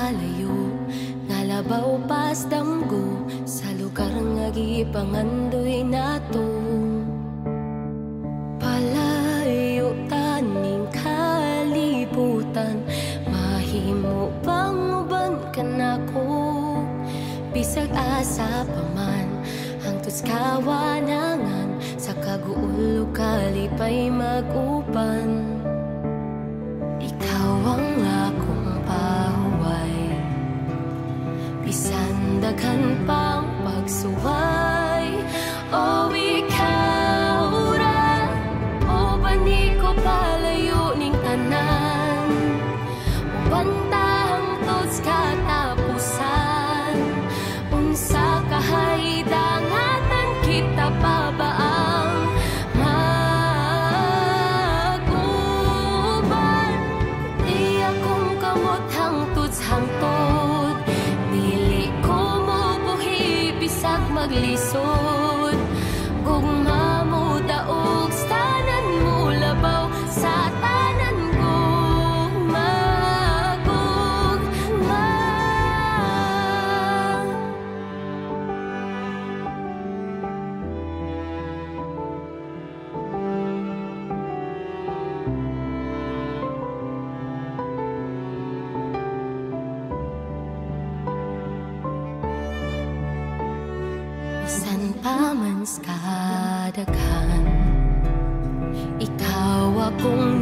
palayo, nga labaw pas damgo sa lugar nga gipangandoy nato. Palayo taning kalibutan, mahimo bang uban ka nako? Bisag asa pa man hangtod kawanangan, sa kaguulo kalipay mag-uban. Ikaw ang akong pahuway, bisan daghan pang pagsuway. O ikaw ra, o bani ko palayo ning tanan, ubantang tos katapusan. Unsa kahidangatan kita pa ba ang mag-uban? Di akong kamot hangtod hangtod, dili ko mo buhi bisag maglisod. Gugma mo daog sa tanan mo labaw, sa tanan kong magugma. Bisan pa man sa kadaghan, ikaw akong